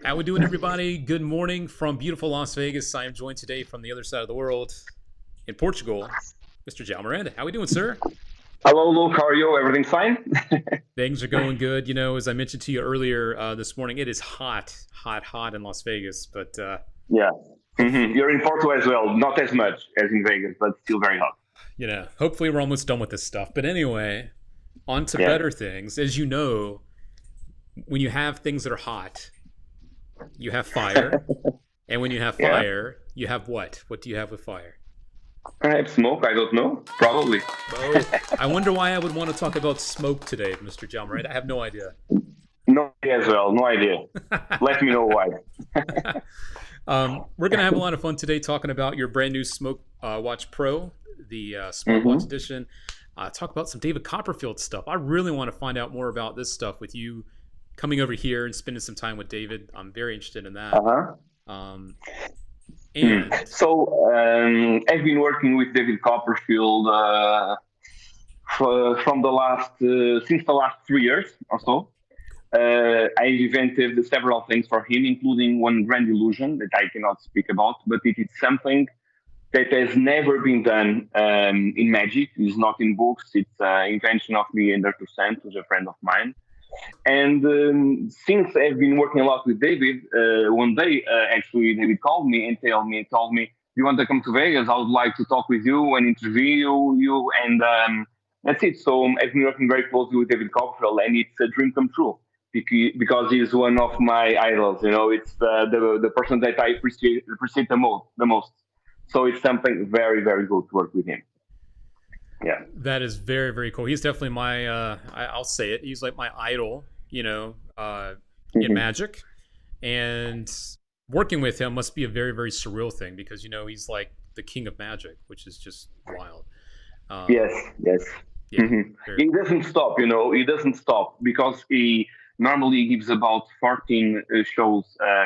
How we doing, everybody? Good morning from beautiful Las Vegas. I am joined today from the other side of the world in Portugal, Mr. Joa O Miranda. How we doing, sir? Hello, Luke. How are you? Everything fine? Things are going good. You know, as I mentioned to you earlier this morning, it is hot, hot, hot in Las Vegas. But Yeah. hope, You're in Porto as well. Not as much as in Vegas, but still very hot. hopefully we're almost done with this stuff. But anyway, on to Yeah. better things. As you know, when you have things that are hot, you have fire, and when you have Yeah. fire, you have what? What do you have with fire? Perhaps smoke. I don't know. Probably. Both. I wonder why I would want to talk about smoke today, Mr. John Miranda. I have no idea. No idea as well. No idea. Let me know why. We're going to have a lot of fun today talking about your brand new Smoke Watch Pro, the Smartwatch hmm edition. Talk about some David Copperfield stuff. I really want to find out more about this stuff with you coming over here and spending some time with David. I'm very interested in that. Uh-huh. Um, and I've been working with David Copperfield from the last since the last 3 years or so. I've invented several things for him, including one grand illusion that I cannot speak about, but it is something that has never been done in magic. It's not in books. It's an invention of me and Arthur Sant, who's a friend of mine. And since I've been working a lot with David, one day actually David called me and told me, "You want to come to Vegas? I would like to talk with you and interview you." And that's it. So I've been working very closely with David Copperfield, and it's a dream come true because he's one of my idols. You know, it's the person that I appreciate the most. So it's something very very good to work with him. Yeah. that is very, very cool. He's definitely my, I'll say it, he's like my idol, in hmm magic. And working with him must be a very, very surreal thing because, he's like the king of magic, which is just wild. Um, Yes. Yes. yeah, hmm very He cool. doesn't stop, he doesn't stop because he normally gives about 14 shows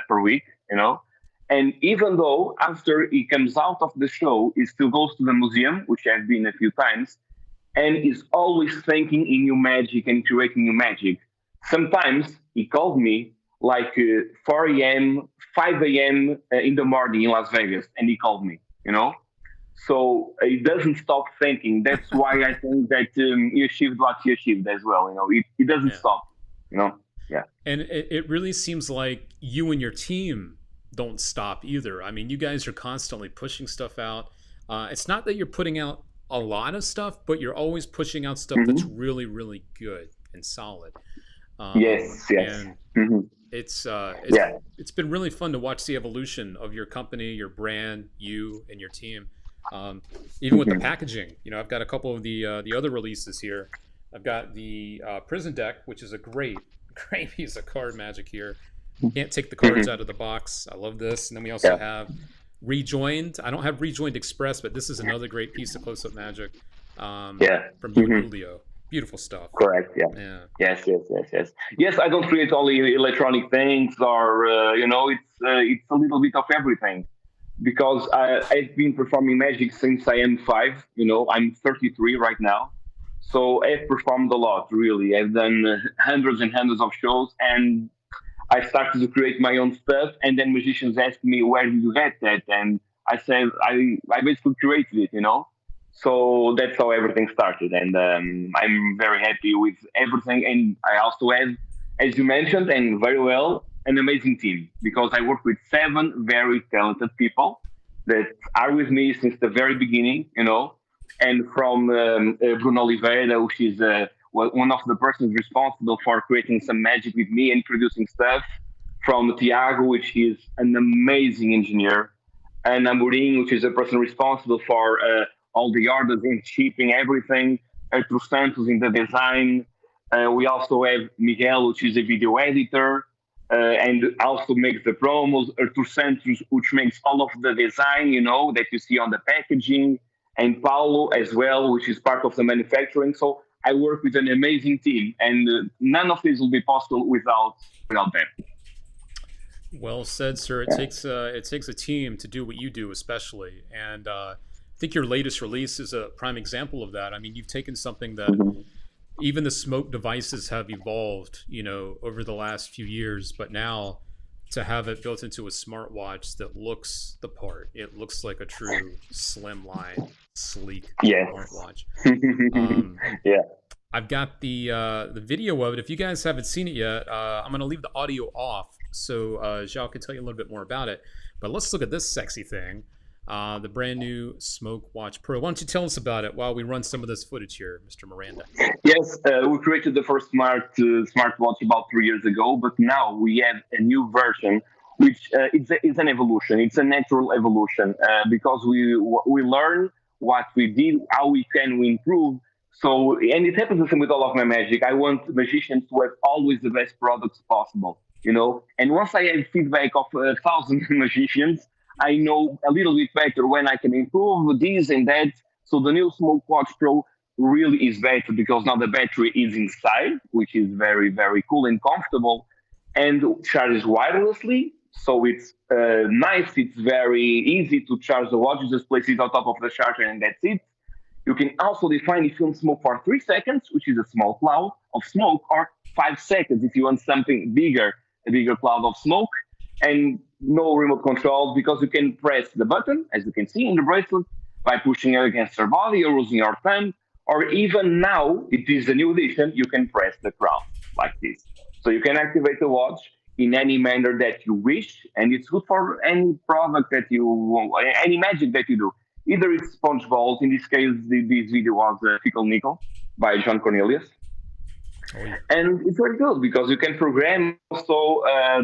per week, you know. And even though after he comes out of the show, he still goes to the museum, which I've been a few times, and is always thinking in new magic and creating new magic. Sometimes he called me like 4 a.m., 5 a.m. In the morning in Las Vegas, and he called me, you know. So he doesn't stop thinking. That's why I think that he achieved what he achieved as well. You know, he doesn't Yeah. stop. You know, yeah. And it really seems like you and your team don't stop either. I mean, you guys are constantly pushing stuff out. It's not that you're putting out a lot of stuff, but you're always pushing out stuff that's hmm really, really good and solid. Yes, yes. And hmm it's uh, it's Yeah. it's been really fun to watch the evolution of your company, your brand, you and your team. Um, Even with the hmm packaging, I've got a couple of the other releases here. I've got the prison deck, which is a great, great piece of card magic here. Can't take the cards hmm out of the box. I love this. And then we also Yeah. have Rejoined. I don't have Rejoined Express, but this is another great piece of close up magic Yeah. from you and hmm Julio. Beautiful stuff. Correct. Yeah. Yeah. Yes, yes, yes, yes. Yes, I don't create only electronic things, or it's a little bit of everything because I've been performing magic since I am five. You know, I'm 33 right now, so I've performed a lot. Really, I've done hundreds and hundreds of shows, and I started to create my own stuff. And then musicians asked me, "Where did you get that?" And I said, "I basically created it." You know. So that's how everything started, and I'm very happy with everything. And I also have, as you mentioned, and very well, an amazing team because I work with seven very talented people that are with me since the very beginning. You know, and from Bruno Oliveira, which is one of the persons responsible for creating some magic with me and producing stuff. From Tiago, which is an amazing engineer, and Amorim, which is a person responsible for all the orders in shipping, everything. Artur Santos in the design. We also have Miguel, which is a video editor and also makes the promos. Artur Santos, which makes all of the design, that you see on the packaging. And Paulo as well, which is part of the manufacturing. So I work with an amazing team, and none of this will be possible without them. Well said, sir. Yeah. It takes a team to do what you do, especially. And I think your latest release is a prime example of that. I mean, you've taken something that Mhm. even the smoke devices have evolved, over the last few years, but now to have it built into a smartwatch that looks the part. It looks like a true slimline, sleek Yes. smartwatch. Um, Yeah. I've got the video of it. If you guys haven't seen it yet, I'm gonna leave the audio off so Zhao can tell you a little bit more about it. But let's look at this sexy thing, the brand new Smoke Watch Pro. Why don't you tell us about it while we run some of this footage here, Mr. Miranda? Yes, we created the first smartwatch about 3 years ago, but now we have a new version, which is an evolution. It's a natural evolution because we learn what we did, how we can improve. So, and it happens the same with all of my magic. I want magicians to have always the best products possible, you know. And once I have feedback of 1,000 magicians, I know a little bit better when I can improve this and that. So the new Smoke Watch Pro really is better because now the battery is inside, which is very, very cool and comfortable, and charges wirelessly. So it's nice. It's very easy to charge the watch. You just place it on top of the charger, and that's it. You can also define if you want smoke for 3 seconds, which is a small cloud of smoke, or 5 seconds if you want something bigger, a bigger cloud of smoke, and no remote control because you can press the button, as you can see in the bracelet, by pushing it against your body or using your thumb, or even now, it is a new edition, you can press the crown like this. So you can activate the watch in any manner that you wish, and it's good for any product that you want, any magic that you do. Either it's sponge balls, in this case, this video was Fickle Nickel by John Cornelius. Oh yeah. And it's very good because you can program also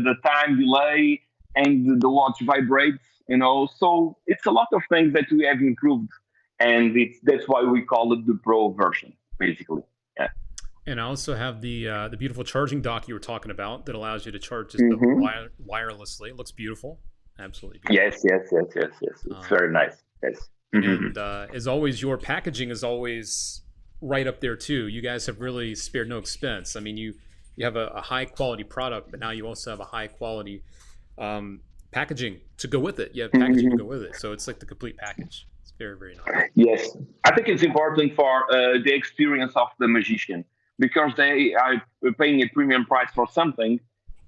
the time delay and the watch vibrates, you know. So it's a lot of things that we have improved, and that's why we call it the Pro version, basically. Yeah. And I also have the beautiful charging dock you were talking about that allows you to charge just Hmm. wirelessly. It looks beautiful, absolutely beautiful. Yes. It's Um, very nice. Yes. Hmm. and as always, your packaging is always right up there too. You guys have really spared no expense. I mean, you have a high quality product, but now you also have a high quality packaging to go with it. You have packaging to go with it, so it's like the complete package. It's very very nice. Yes, I think it's important for the experience of the magician because they are paying a premium price for something,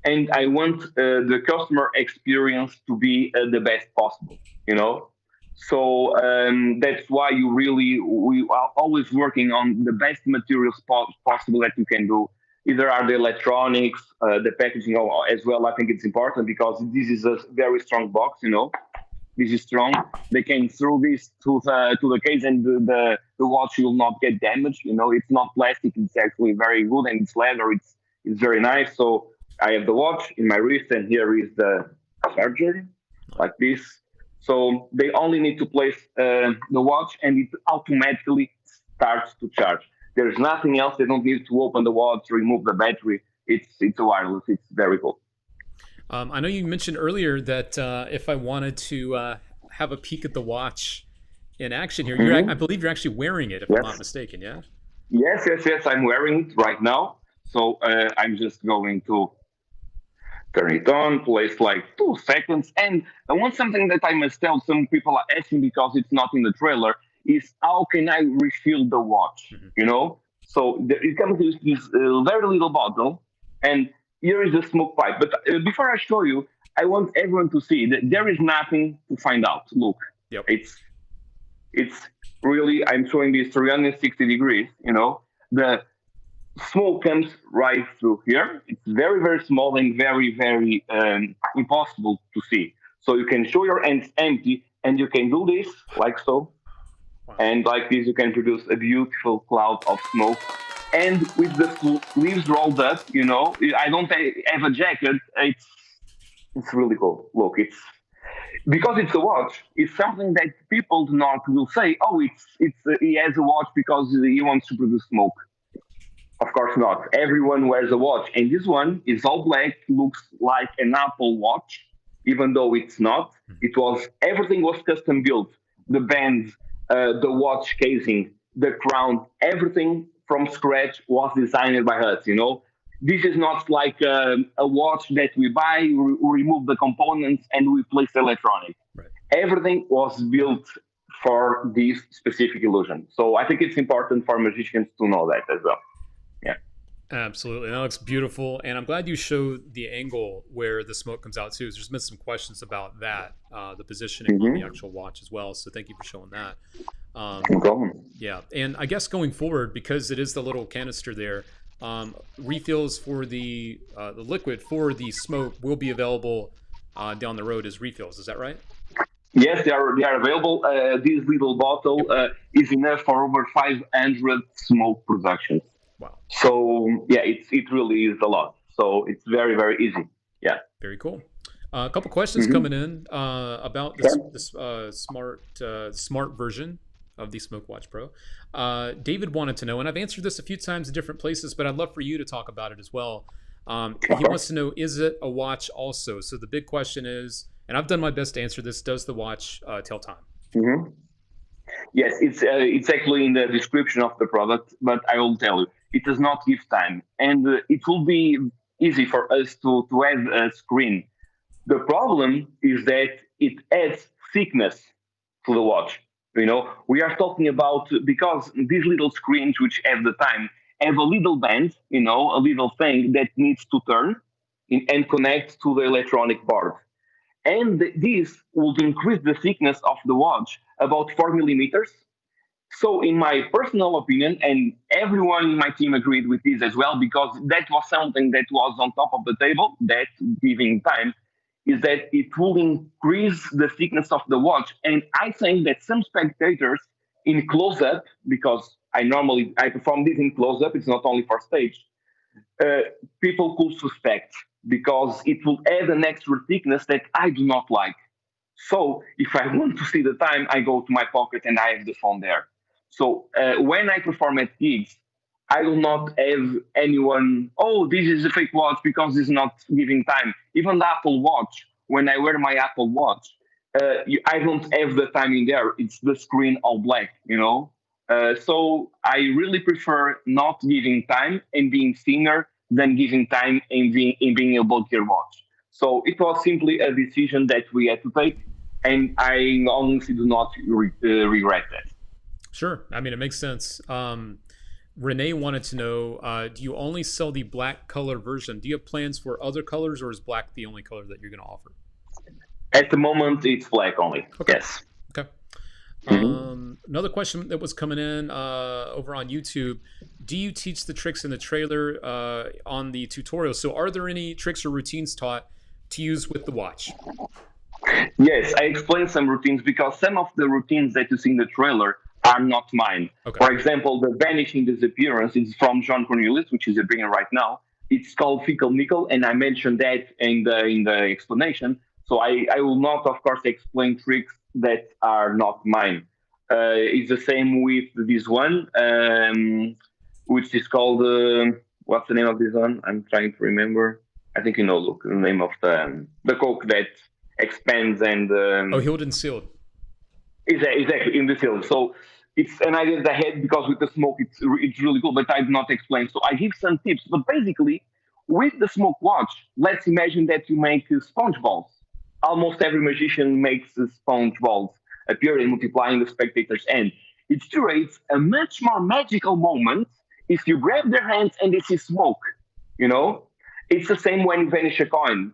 and I want the customer experience to be the best possible. You know, so that's why we are always working on the best materials possible that you can do. Either are the electronics, the packaging as well. I think it's important because this is a very strong box. You know, this is strong. They can throw this to the case, and the watch will not get damaged. You know, it's not plastic. It's actually very good, and it's leather. It's very nice. So I have the watch in my wrist, and here is the charger, like this. So they only need to place the watch, and it automatically starts to charge. There's nothing else. They don't need to open the watch, remove the battery. It's a wireless. It's very cool. I know you mentioned earlier that if I wanted to have a peek at the watch in action here, I Hmm. believe you're actually wearing it, if I'm not Yes. mistaken. Yeah. Yes. I'm wearing it right now. So I'm just going to turn it on, place like 2 seconds. And I want something that I must tell some people are asking because it's not in the trailer is how can I refill the watch? Hmm. You know? So it comes with this very little bottle, and here is the smoke pipe. But before I show you, I want everyone to see that there is nothing to find out. Look, Yep. it's it's really I'm showing this 360 degrees. You know, the smoke comes right through here. It's very, very small and very, very impossible to see. So you can show your hands empty and you can do this like so. Wow. And like this, you can produce a beautiful cloud of smoke. And with the sleeves rolled up, you know, I don't have a jacket. It's really cool. Look, it's because it's a watch. It's something that people do not will say. Oh, it's he has a watch because he wants to produce smoke. Of course not. Everyone wears a watch, and this one is all black. Looks like an Apple Watch, even though it's not. Mhm. It was everything was custom built. The bands, the watch casing, the crown, everything from scratch was designed by us. You know, this is not like a watch that we buy, we remove the components, and we place the electronic. Right. Everything was built for this specific illusion. So I think it's important for musicians to know that as well. Yeah. Absolutely. That looks beautiful. And I'm glad you showed the angle where the smoke comes out too. There's been some questions about that, the positioning on the Mm-hmm. actual watch as well. So thank you for showing that. No Um, problem. yeah. And I guess going forward, because it is the little canister there, refills for the liquid for the smoke will be available down the road as refills. Is that right? Yes, they are available. This little bottle Yep. is enough for over 500 smoke productions. Wow. So yeah, it really is a lot. So it's very very easy. Yeah. Very cool. A couple questions coming Mm-hmm. in about Sure. this smart version of the Smoke Watch Pro. David wanted to know, and I've answered this a few times in different places, but I'd love for you to talk about it as well. Of He wants course. to know, is it a watch also? So the big question is, and I've done my best to answer this: does the watch tell time? Mm-hmm. Yes, it's actually in the description of the product, but I will tell you, it does not give time, and it will be easy for us to add a screen. The problem is that it adds thickness to the watch. We are talking about because these little screens which have the time have a little band, a little thing that needs to turn and connect to the electronic board. And this would increase the thickness of the watch about 4 millimeters. So, in my personal opinion, and everyone in my team agreed with this as well, because that was something that was on top of the table, that giving time, is that it will increase the thickness of the watch. And I think that some spectators in close up, because I perform this in close up, it's not only for stage, uh, people could suspect because it will add an extra thickness that I do not like. So if I want to see the time, I go to my pocket and I have the phone there. So when I perform at gigs, I will not have anyone, oh, this is a fake watch because it's not giving time. Even the Apple Watch, when I wear my Apple Watch, I don't have the time in there. It's the screen all black. So I really prefer not giving time and being thinner than giving time and being a bulkier watch. So it was simply a decision that we had to take, and I honestly do not regret that. Sure. I mean, it makes sense. Renee wanted to know, do you only sell the black color version? Do you have plans for other colors, or is black the only color that you're going to offer? At the moment, it's black only. Okay. Yes. Okay. Hmm. Another question that was coming in over on YouTube: do you teach the tricks in the trailer on the tutorial? So, are there any tricks or routines taught to use with the watch? Yes, I explained some routines because some of the routines that you see in the trailer are not mine. Okay. For example, the vanishing disappearance is from John Cornelius, which is appearing right now. It's called Fickle Nickel, and I mentioned that in the explanation. So I will not, of course, explain tricks that are not mine. It's the same with this one, which is called what's the name of this one? I'm trying to remember. I think look, the name of the Coke that expands and Oh, healed and sealed. exactly in the film. So it's an idea that I had because with the smoke, it's really cool, but I did not explain. So I give some tips, but basically, with the smoke watch, let's imagine that you make sponge balls. Almost every magician makes sponge balls appear and multiply in the spectator's hand. It creates a much more magical moment if you grab their hands and they see smoke. You know, it's the same when you vanish a coin.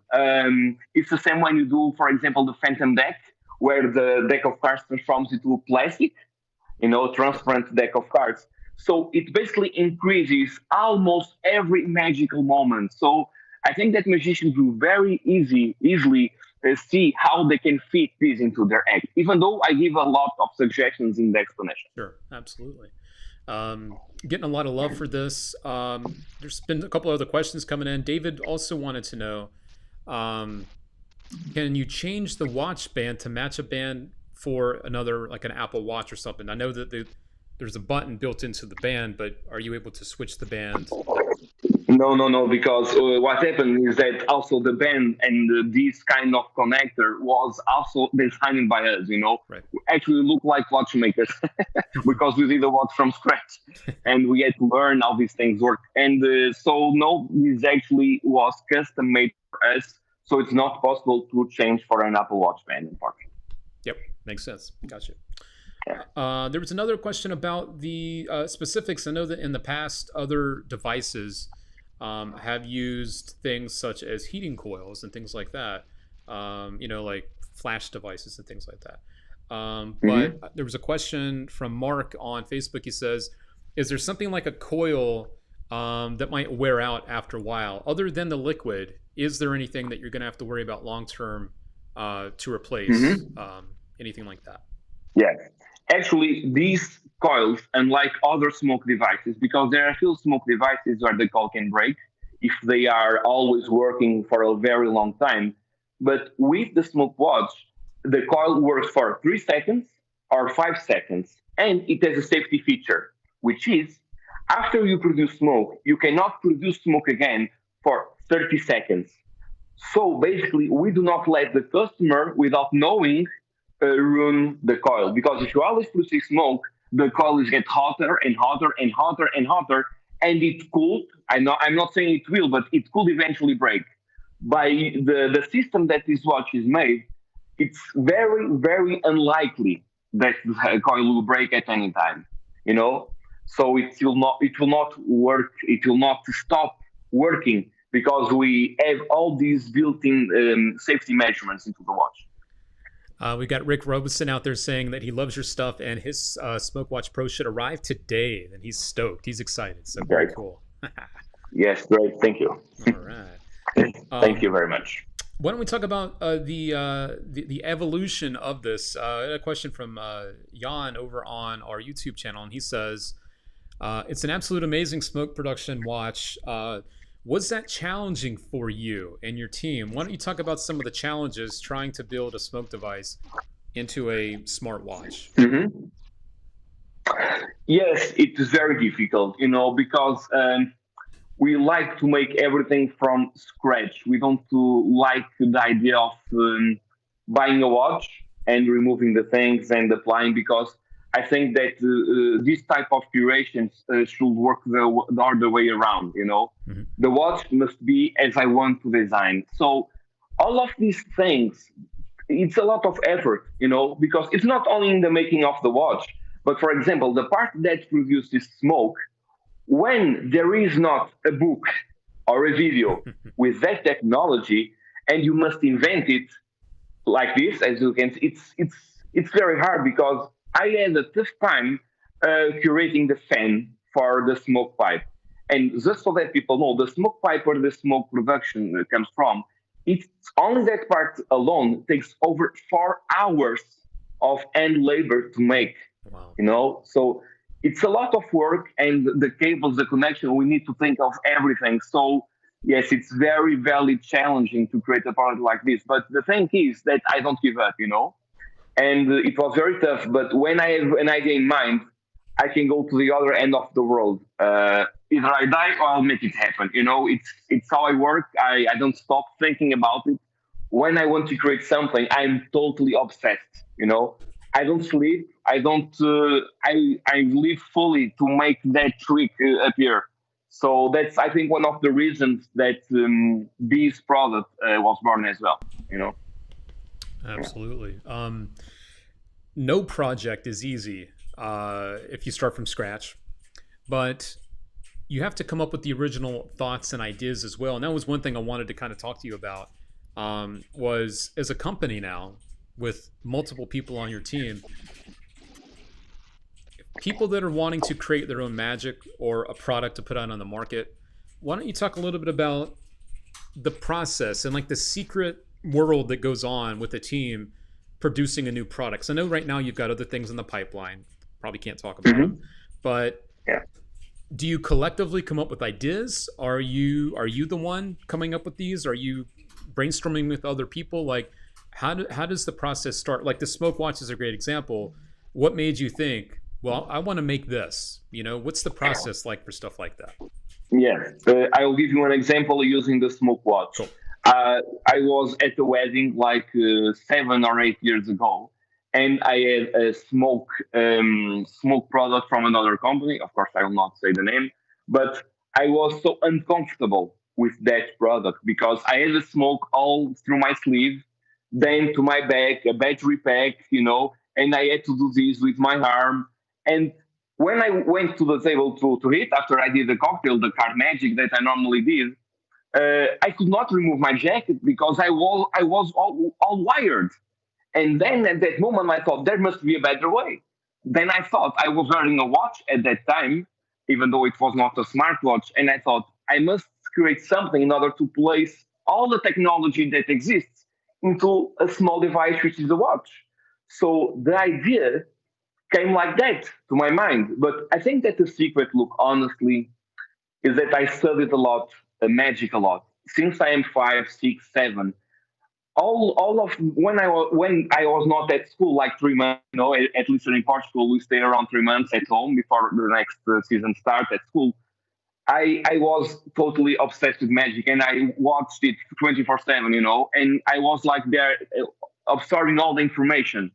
It's the same when you do, for example, the phantom deck, where the deck of cards transforms into plastic, Yep. transparent deck of cards. So it basically increases almost every magical moment. So I think that magicians will very easily see how they can fit this into their act, even though I give a lot of suggestions in the explanation. Sure. Absolutely. Getting a lot of love for this. There's been a couple other questions coming in. David also wanted to know, um, can you change the watch band to match a band for another, like an Apple Watch or something? I know that there's a button built into the band, but are you able to switch the band? No, no, no, because what happened is that also the band and this kind of connector was also designed by us. Right. We actually look like watchmakers because we did a watch from scratch and we had to learn how these things work. And so, no, this actually was custom made for us. So it's not possible to change for an Apple Watch band, unfortunately. Yep. Makes sense. Gotcha. Yeah. There was another question about the specifics. I know that in the past, other devices have used things such as heating coils and things like that, like flash devices and things like that. But Hmm. there was a question from Mark on Facebook. He says, is there something like a coil that might wear out after a while? Other than the liquid, is there anything that you're going to have to worry about long term to replace Hmm. anything like that? Yes. Actually, these coils, unlike other smoke devices, because there are a few smoke devices where the coil can break if they are always working for a very long time. But with the smoke watch, the coil works for 3 seconds or 5 seconds, and it has a safety feature, which is after you produce smoke, you cannot produce smoke again for 30 seconds. So basically, we do not let the customer, without knowing, ruin the coil. Because if you always produce smoke, the coil is get hotter and hotter and hotter and hotter, and it could. I'm not saying it will, but it could eventually break. By the system that this watch is made, it's very very unlikely that the coil will break at any time. You know, so it will not work. It will not stop working because we have all these built-in safety measurements into the watch. We got Rick Robeson out there saying that he loves your stuff and his Smokewatch Pro should arrive today. And he's stoked. He's excited. So very Great. cool. Yes, great. Thank you. All right. Thank you Um, very much. why don't we talk about the evolution of this? A question from Jan over on our YouTube channel, and he says, "It's an absolute amazing smoke production watch. Was that challenging for you and your team? Why don't you talk about some of the challenges trying to build a smoke device into a smartwatch?" Hmm. Yes, it is very difficult, because we like to make everything from scratch. We don't like the idea of buying a watch and removing the things and applying because I think that this type of curations should work the other way around. Mm-hmm. The watch must be as I want to design. So all of these things, it's a lot of effort, because it's not only in the making of the watch, but for example, the part that produces smoke when there is not a book or a video with that technology and you must invent it like this as you can see, it's very hard because I had a tough time curating the fan for the smoke pipe. And just so that people know, the smoke pipe where the smoke production comes from, it's only that part alone takes over 4 hours of hand labor to make. Wow. So it's a lot of work, and the cables, the connection, we need to think of everything. So yes, it's very, very challenging to create a product like this. But the thing is that I don't give up, and it was very tough. But when I have an idea in mind, I can go to the other end of the world. Either I die or I'll make it happen. It's how I work. I don't stop thinking about it. When I want to create something, I'm totally obsessed. I don't sleep. I don't. I live fully to make that trick appear. So that's I think one of the reasons that this product was born as well. Yeah. Absolutely. No project is easy if you start from scratch, but you have to come up with the original thoughts and ideas as well. And that was one thing I wanted to kind of talk to you about. Was as a company now with multiple people on your team, people that are wanting to create their own magic or a product to put out on the market. Why don't you talk a little bit about the process and like the secret world that goes on with a team producing a new product? So I know right now you've got other things in the pipeline. Probably can't talk about them, Hmm. but Yeah. do you collectively come up with ideas? Are you the one coming up with these? Are you brainstorming with other people? Like, how does the process start? Like the smoke watch is a great example. What made you think, well, I want to make this? What's the process like for stuff like that? Yeah, I'll give you an example using the smoke watch. Cool. I was at a wedding like 7 or 8 years ago, and I had a smoke product from another company. Of course, I will not say the name, but I was so uncomfortable with that product because I had the smoke all through my sleeve, then to my back, a battery pack, and I had to do this with my arm. And when I went to the table to hit after I did the cocktail, the card magic that I normally did, I could not remove my jacket because I was all wired. And then at that moment, I thought there must be a better way. Then I thought I was wearing a watch at that time, even though it was not a smartwatch. And I thought I must create something in order to place all the technology that exists into a small device, which is a watch. So the idea came like that to my mind. But I think that the secret, look, honestly, is that I studied a lot, magic a lot. Since I am 5, 6, 7, all of when I was not at school, like 3 months, at least in Portugal, we stay around 3 months at home before the next season starts at school. I was totally obsessed with magic, and I watched it 24/7, and I was like there, absorbing all the information.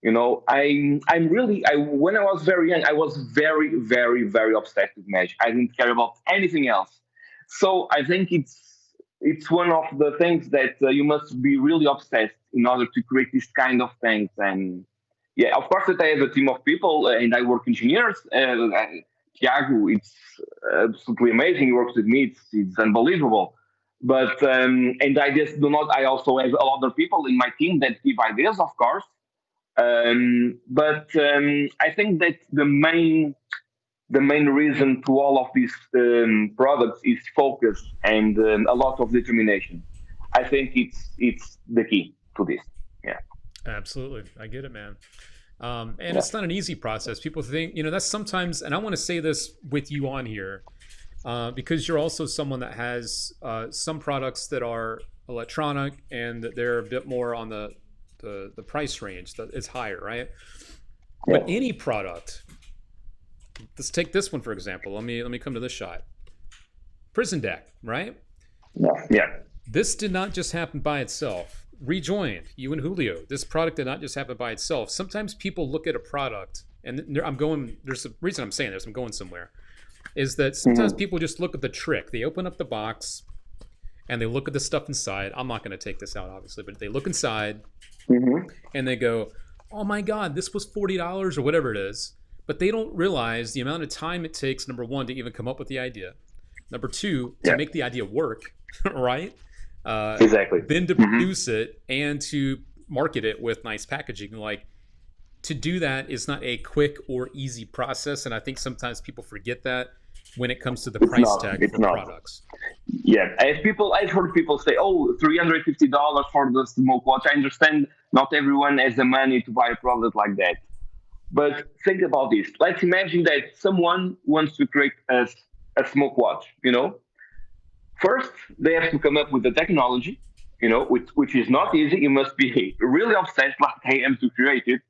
I'm really, when I was very young, I was very, very, very obsessed with magic. I didn't care about anything else. So I think it's one of the things that you must be really obsessed in order to create this kind of things. And yeah, of course, that I have a team of people, and I work engineers. Tiago, it's absolutely amazing. He works with me. It's unbelievable. But and I just do not. I also have a lot of people in my team that give ideas, of course. But I think that the main reason to all of these products is focus and a lot of determination. I think it's the key to this. Yeah. Absolutely. I get it, man. And Yeah. it's not an easy process. People think, that's sometimes, and I want to say this with you on here, because you're also someone that has some products that are electronic and that they're a bit more on the price range that is higher, right? But Yeah. any product, let's take this one for example. Let me come to this shot. Prison Deck, right? Yeah. Yeah. This did not just happen by itself. Rejoined, you and Julio. This product did not just happen by itself. Sometimes people look at a product, and I'm going. There's a reason I'm saying this. I'm going somewhere. Is that sometimes Hmm. people just look at the trick. They open up the box and they look at the stuff inside. I'm not going to take this out, obviously, but they look inside Hmm. and they go, "Oh my God, this was $40 or whatever it is." But they don't realize the amount of time it takes. Number one, to even come up with the idea. Number two, to Yeah. make the idea work, right? Exactly. Then to Hmm. produce it and to market it with nice packaging. Like, to do that is not a quick or easy process, and I think sometimes people forget that when it comes to the It's price not. tag It's for not. products. Yeah. I've heard people say, "Oh, $350 for the smoke watch." I understand not everyone has the money to buy a product like that. But think about this. Let's imagine that someone wants to create a smoke watch. First, they have to come up with the technology, which is not easy. You must be really obsessed, like I am, to create it.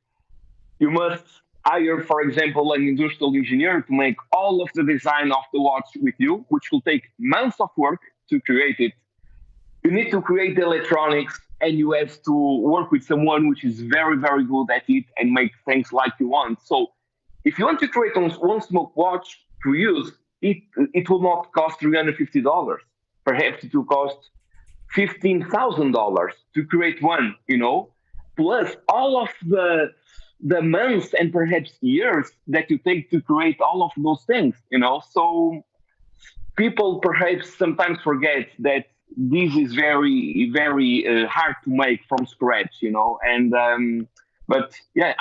You must hire, for example, an industrial engineer to make all of the design of the watch with you, which will take months of work to create it. You need to create the electronics, and you have to work with someone which is very, very good at it and make things like you want. So if you want to create one smoke watch to use, it will not cost $350. Perhaps it will cost $15,000 to create one, plus all of the months and perhaps years that you take to create all of those things. So people perhaps sometimes forget that this is very, very hard to make from scratch. And but yeah,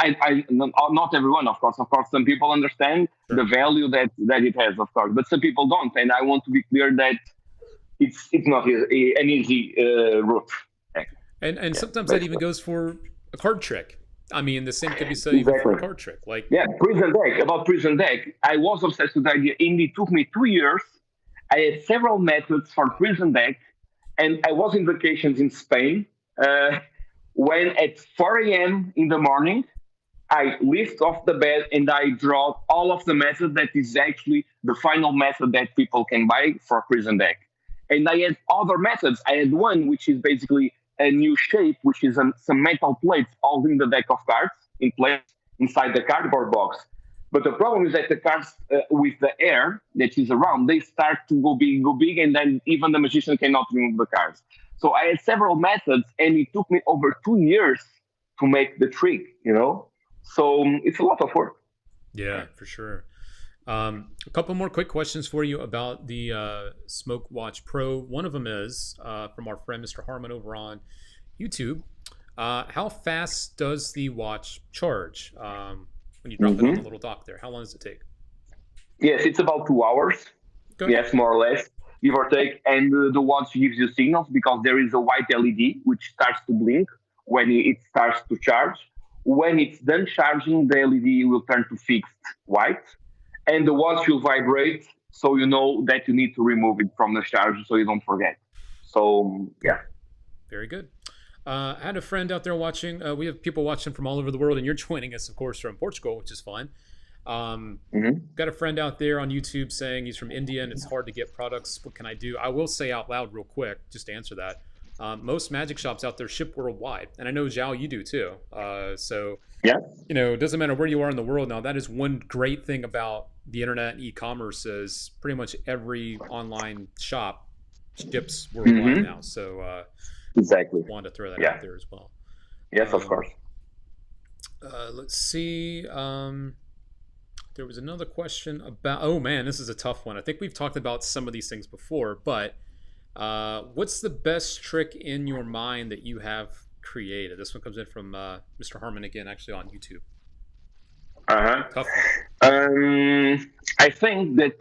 not everyone, of course, some people understand the Sure. value that it has, of course, but some people don't. And I want to be clear that it's not an easy route. And Yeah, sometimes that even basically. goes for a card trick. I mean, the same could be said even for a Exactly. card trick. Like, Yeah, prison deck. About prison deck, I was obsessed with the idea. Indeed, it took me 2 years. I had several methods for wow, prison deck, and I was in vacations in Spain. Uh, when at 4 a.m. in the morning, I lift off the bed and I draw all of the method that is actually the final method that people can buy for prison deck. And I had other methods. I had one which is basically a new shape, which is some metal plates holding the deck of cards in place inside the cardboard box. But the problem is that the cards, with the air that is around, they start to go big, and then even the magician cannot remove the cards. So I had several methods, and it took me over 2 years to make the trick. So it's a lot of work. yeah, for sure. A couple more quick questions for you about the Smoke Watch Pro. One of them is from our friend Mr. Harmon over on YouTube. How fast does the watch charge when you drop it on the Hmm. little dock there? How long does it take? Yes, it's about 2 hours. Good. Yes, more or less, give or take. And the watch gives you signals because there is a white LED which starts to blink when it starts to charge. When it's done charging, the LED will turn to fixed white, and the watch will vibrate, so you know that you need to remove it from the charger so you don't forget. So yeah. Cool. Very good. I had a friend out there watching. We have people watching from all over the world, and you're joining us, of course, from Portugal, which is fun. Hmm. Got a friend out there on YouTube saying he's from India and it's hard to get products. What can I do? I will say out loud, real quick, just to answer that. Most magic shops out there ship worldwide, and I know Zhao, you do too. So Yeah. it doesn't matter where you are in the world. Now, that is one great thing about the internet and e-commerce is pretty much every online shop ships worldwide Hmm. now. So Exactly. wanted to throw that Yeah. out there as well. Yes, of Um, course. let's see. There was another question about. Oh man, this is a tough one. I think we've talked about some of these things before, but what's the best trick in your mind that you have created? This one comes in from Mr. Harmon again, actually on YouTube. Uh-huh. Tough one. I think that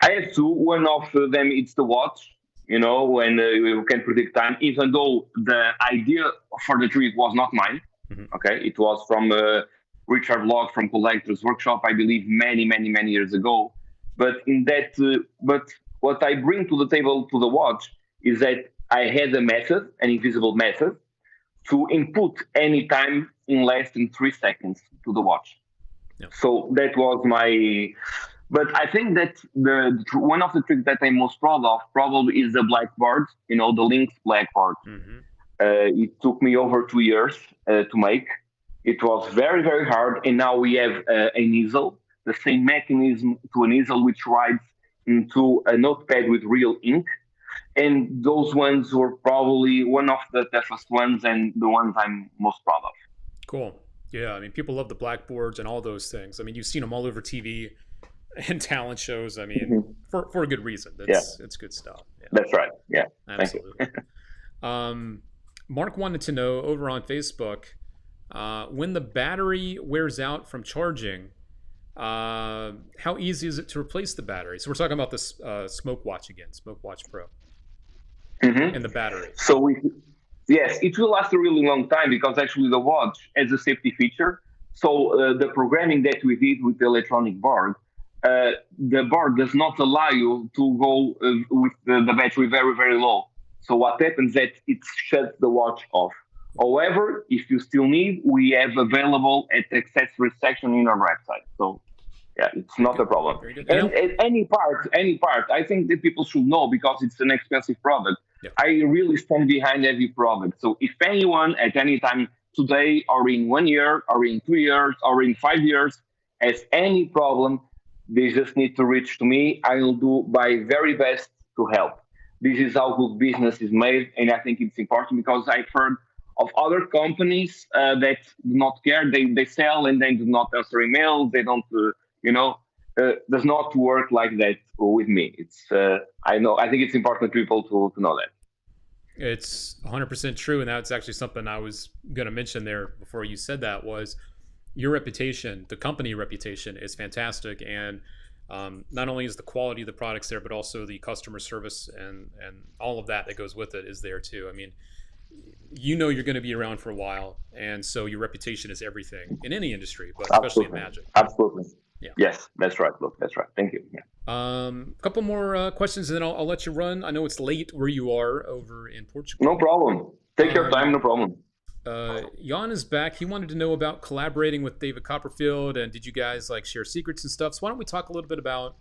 I have two. One of them it's the watch. When you can predict time, even though the idea for the trick was not mine. Hmm. Okay, it was from Richard Locke from Collectors Workshop, I believe, many, many, many years ago. But what I bring to the table to the watch is that I had a method, an invisible method, to input any time in less than 3 seconds to the watch. Yeah. So that was my. But I think that one of the tricks that I'm most proud of probably is the blackboard. The Lynx blackboard. Hmm. It took me over 2 years to make. It was very, very hard, and now we have an easel, the same mechanism to an easel which writes into a notepad with real ink. And those ones were probably one of the toughest ones and the ones I'm most proud of. Cool. Yeah, I mean, people love the blackboards and all those things. I mean, you've seen them all over TV and talent shows. I mean, Mhm. for a good reason. Yeah, It's good stuff. Yeah, that's right. Yeah, thank you. absolutely. Mark wanted to know over on Facebook when the battery wears out from charging, how easy is it to replace the battery? So we're talking about this Smoke Watch again, Smoke Watch Pro, Hmm. and the battery. So yes, it will last a really long time because actually the watch has a safety feature. So the programming that we did with the electronic board, the board does not allow you to go with the battery very, very low. So what happens is that it shuts the watch off. However, if you still need, we have available at the accessories section in our website. So yeah, it's Very not a good. problem. Very good. And any part, I think that people should know because it's an expensive product. Yeah. I really stand behind every product. So if anyone at any time today or in 1 year or in 2 years or in 5 years has any problem, they just need to reach to me. I will do my very best to help. This is how good business is made, and I think it's important because I've heard of other companies that do not care. They sell and they do not answer emails. They don't does not work like that with me. It's I know. I think it's important for people to know that. It's 100% true, and that's actually something I was going to mention there before you said that was your reputation, the company reputation is fantastic, and not only is the quality of the products there, but also the customer service and all of that goes with it is there too. I mean, you're going to be around for a while, and so your reputation is everything in any industry, but especially in Absolutely, magic. absolutely. Yeah. Yes, that's right. Look, that's right. Thank you. Yeah. A couple more questions, and then I'll let you run. I know it's late where you are over in No Portugal. problem. Take your time. Um, No problem. Jan is back. He wanted to know about collaborating with David Copperfield, and did you guys like share secrets and stuff? So why don't we talk a little bit about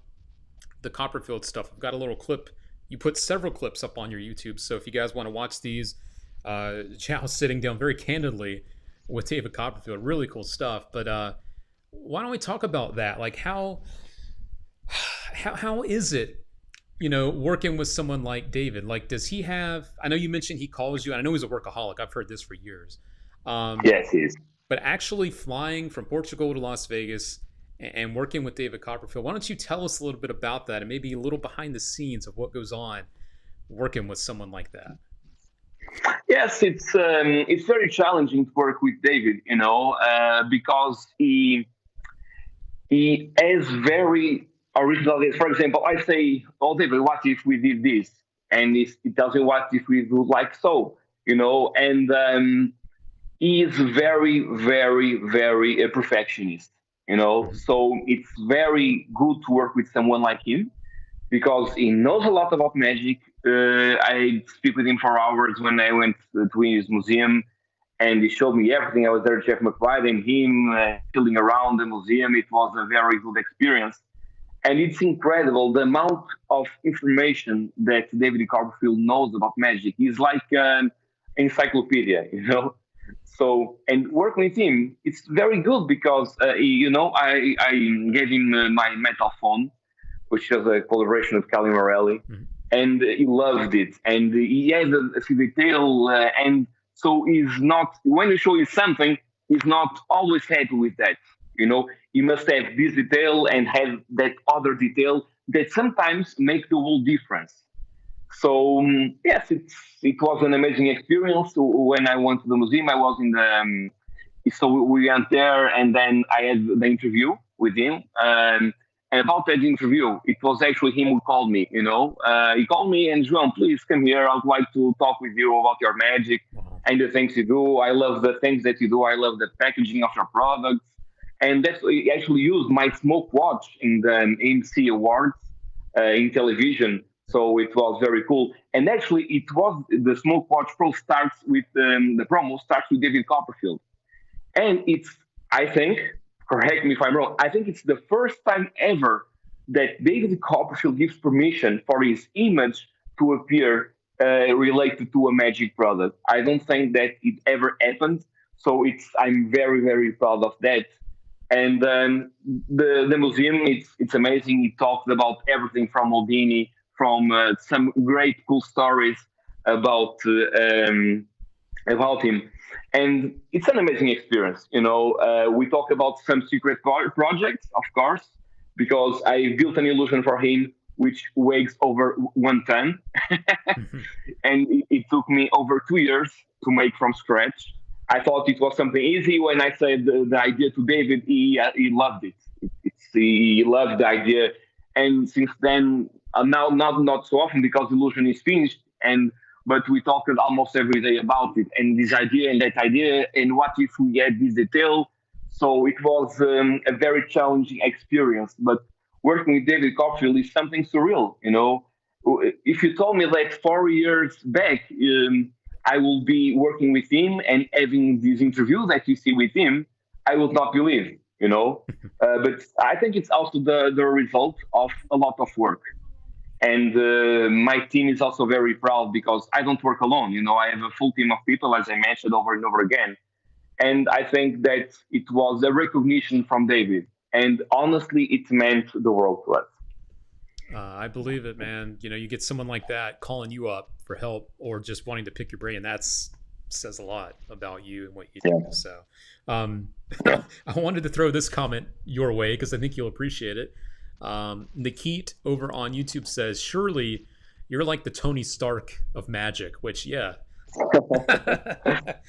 the Copperfield stuff? I've got a little clip. You put several clips up on your YouTube, so if you guys want to watch these, Chow sitting down very candidly with David Copperfield, really cool stuff. But why don't we talk about that? Like how is it, working with someone like David? Like, does he have? I know you mentioned he calls you, and I know he's a workaholic. I've heard this for years. Um, Yes, he is. but actually flying from Portugal to Las Vegas and working with David Copperfield. Why don't you tell us a little bit about that and maybe a little behind the scenes of what goes on working with someone like that? Yes, it's very challenging to work with David, because he has very original ideas. For example, I say, "Oh, David, what if we did this?" And he tells me, "What if we do like so?" And he is very, very, very a perfectionist. Mm-hmm. So it's very good to work with someone like him because he knows a lot about magic. I speak with him for hours when I went to his museum, and he showed me everything. I was there, Jeff McBride and him chilling around the museum. It was a very good experience, and it's incredible the amount of information that David Copperfield knows about magic. He's like an encyclopedia. So, and working with him, it's very good because I gave him my metal phone, which was a collaboration with Cali Morelli, Mm-hmm. and he loved it. And he has a few detail, and so he's not when you show you something, he's not always happy with that. You must have this detail and have that other detail that sometimes make the whole difference. So yes, it was an amazing experience. When I went to the museum, I was in the so we went there, and then I had the interview with him. And about that interview, it was actually him who called me. He called me and João, please come here. I'd like to talk with you about your magic Wow. and the things you do. I love the things that you do. I love the packaging of your products. And that's he actually used my smoke watch in the AMC Awards in television. So it was very cool. And actually, it was the Smoke Watch Pro starts with the promo starts with David Copperfield. And it's, I think, correct me if I'm wrong, I think it's the first time ever that David Copperfield gives permission for his image to appear related to a magic product. I don't think that it ever happened. So I'm very, very proud of that. And the museum, it's amazing. He talked about everything from Houdini, from some great cool stories about about him. And it's an amazing experience. We talk about some secret projects, of course, because I built an illusion for him which weighs over 1 ton, and it took me over 2 years to make from scratch. I thought it was something easy. When I said the idea to David, he loved it. He loved the idea, and since then, now not so often because illusion is finished, and but we talked almost every day about it and this idea and that idea and what if we had this detail. So it was a very challenging experience. But working with David Copperfield is something surreal. If you told me that 4 years back I will be working with him and having these interviews that you see with him, I would not believe. But I think it's also the result of a lot of work. And my team is also very proud because I don't work alone. I have a full team of people, as I mentioned over and over again. And I think that it was a recognition from David. And honestly, it meant the world to us. I believe it, man. You get someone like that calling you up for help or just wanting to pick your brain. That's says a lot about you and what you do. Yeah. So, I wanted to throw this comment your way because I think you'll appreciate it. Nikit over on YouTube says, "Surely you're like the Tony Stark of magic," which, yeah.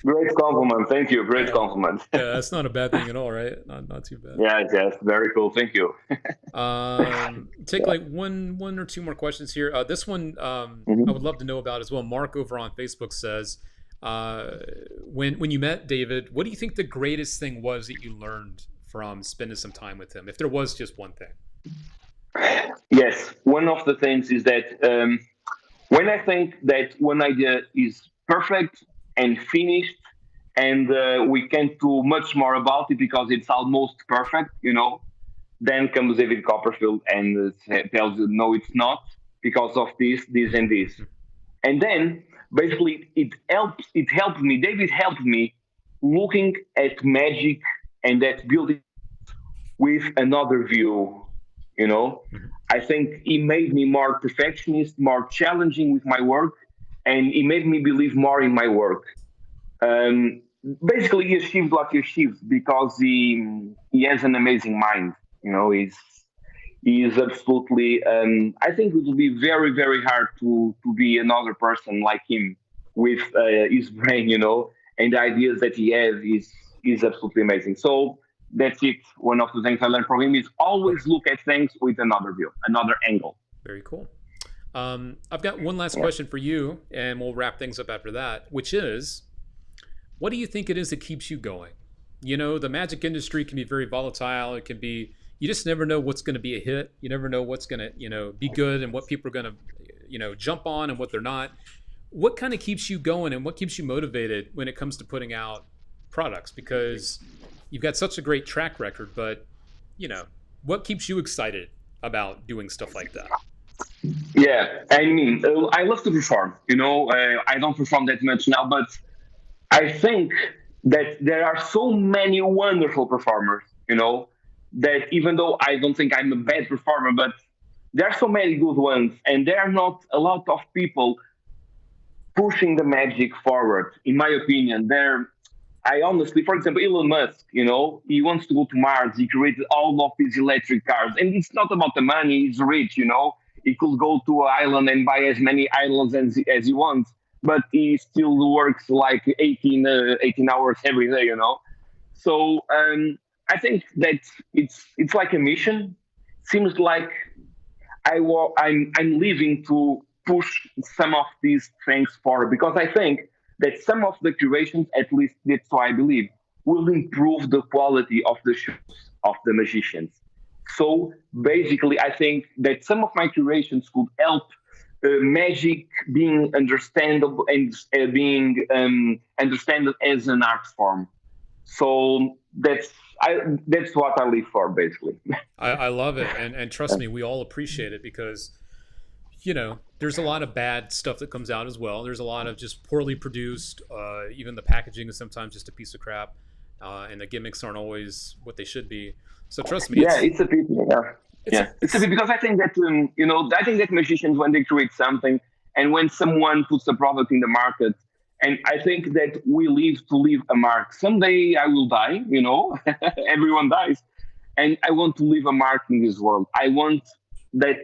Great compliment. Thank you. Great compliment. Yeah, that's not a bad thing at all, right? Not too bad. Yes. Very cool. Thank you. Take like one or two more questions here. This one I would love to know about as well. Mark over on Facebook says, when you met David, what do you think the greatest thing was that you learned from spending some time with him, if there was just one thing? Yes, one of the things is that when I think that one idea is perfect and finished, and we can't do much more about it because it's almost perfect, then comes David Copperfield and tells you, no, it's not because of this, and this. And then basically it helped me. David helped me looking at magic and at building with another view. I think he made me more perfectionist, more challenging with my work, and he made me believe more in my work. Um, Basically, he achieved what he achieved because he has an amazing mind. You know, he's absolutely. I think it will be very very hard to be another person like him with his brain, you know, and the ideas that he has is absolutely amazing. So that's it. One of the things I learned from him is always look at things with another view, another angle. Very cool. I've got one last Yeah. question for you, and we'll wrap things up after that, which is, what do you think it is that keeps you going? You know, the magic industry can be very volatile. It can be, you just never know what's going to be a hit. You never know what's going to, be good and what people are going to, jump on and what they're not. What kind of keeps you going and what keeps you motivated when it comes to putting out products? Because you've got such a great track record, but, you know, what keeps you excited about doing stuff like that? Yeah, I mean, I love to perform. You know, I don't perform that much now, but I think that there are so many wonderful performers. You know, that even though I don't think I'm a bad performer, but there are so many good ones, and there are not a lot of people pushing the magic forward. In my opinion, there. I honestly, for example, Elon Musk, you know, he wants to go to Mars. He created all of these electric cars. And it's not about the money. He's rich, you know. He could go to an island and buy as many islands as he wants. But he still works like 18 hours every day, you know. So I think that it's like a mission. Seems like I'm living to push some of these things forward because I think that some of the curations, at least that's what I believe, will improve the quality of the shows of the magicians. So basically, I think that some of my curations could help magic being understandable and being understood as an art form. So that's what I live for, basically. I love it. And trust me, we all appreciate it because there's a lot of bad stuff that comes out as well. There's a lot of just poorly produced. Even the packaging is sometimes just a piece of crap, and the gimmicks aren't always what they should be. So trust me, Yeah, it's a pity. Yeah, it's a it's pity because I think that I think that magicians when they create something and when someone puts a product in the market, and I think that we live to leave a mark. Someday I will die. You know, everyone dies, and I want to leave a mark in this world. I want that.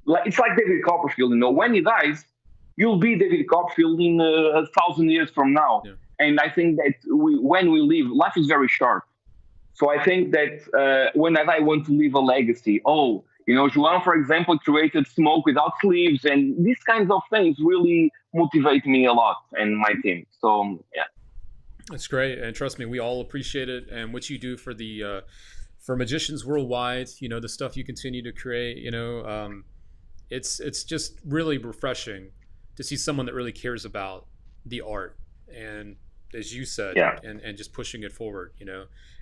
Like it's like David Copperfield. You know, when he dies, you'll be David Copperfield in 1,000 years from now. yeah. And I think that when we live, life is very short. So I think that when I want to leave a legacy, João, for example, created smoke without sleeves, and these kinds of things really motivate me a lot and my team. So yeah, It's great, and trust me, we all appreciate it. And what you do for the for magicians worldwide, the stuff you continue to create, it's just really refreshing to see someone that really cares about the art and, as you said, yeah, and just pushing it forward.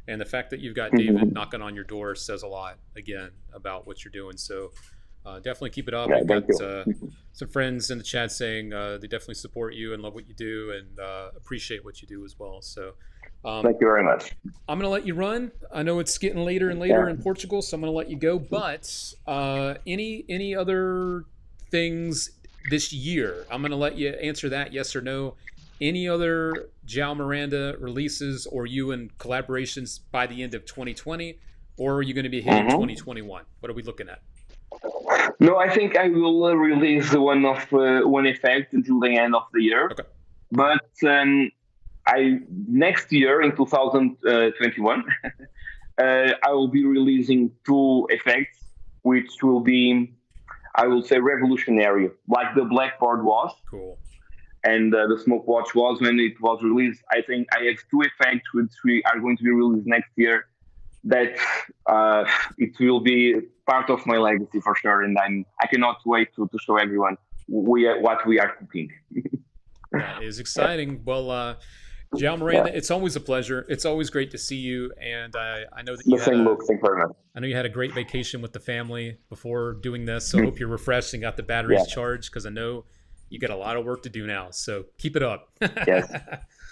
And the fact that you've got David hmm knocking on your door says a lot again about what you're doing. So definitely keep it up. yeah. We've Thank got you. some friends in the chat saying they definitely support you and love what you do and appreciate what you do as well. So um, Thank you very much. I'm going to let you run. I know it's getting later and later Yeah. in Portugal, so I'm going to let you go. But any other things this year? I'm going to let you answer that, yes or no. Any other Joao Miranda releases or you and collaborations by the end of 2020? Or are you going to be hitting hmm 2021? What are we looking at? No, I think I will release one effect until the end of the year. Okay. But I next year in 2021, I will be releasing two effects, which will be, I will say, revolutionary, like the blackboard was Cool. and the smoke watch was when it was released. I think I have two effects which we are going to be released next year. That it will be part of my legacy for sure, and I cannot wait to show everyone what we are cooking. That is Yeah, exciting. Well, Joao yeah. Miranda, it's always a pleasure. It's always great to see you, and I know that The you had same a look. Thank you very much. I know you had a great vacation with the family before doing this. So I hope you're refreshed and got the batteries Yeah. charged because I know you got a lot of work to do now. So keep it up. Yes.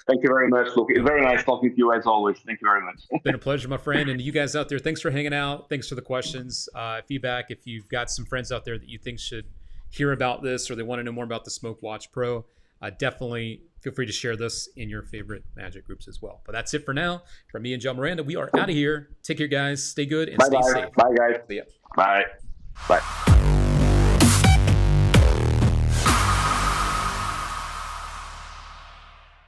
Thank you very much. Look, it's very nice talking to you as always. Thank you very much. Been a pleasure, my friend. And you guys out there, thanks for hanging out. Thanks for the questions, feedback. If you've got some friends out there that you think should hear about this or they want to know more about the Smoke Watch Pro, definitely feel free to share this in your favorite Magic groups as well. But that's it for now. From me and Joe Miranda, we are out of here. Take care, guys. Stay good and Bye stay bye. safe. Bye guys. See ya. Bye. Bye.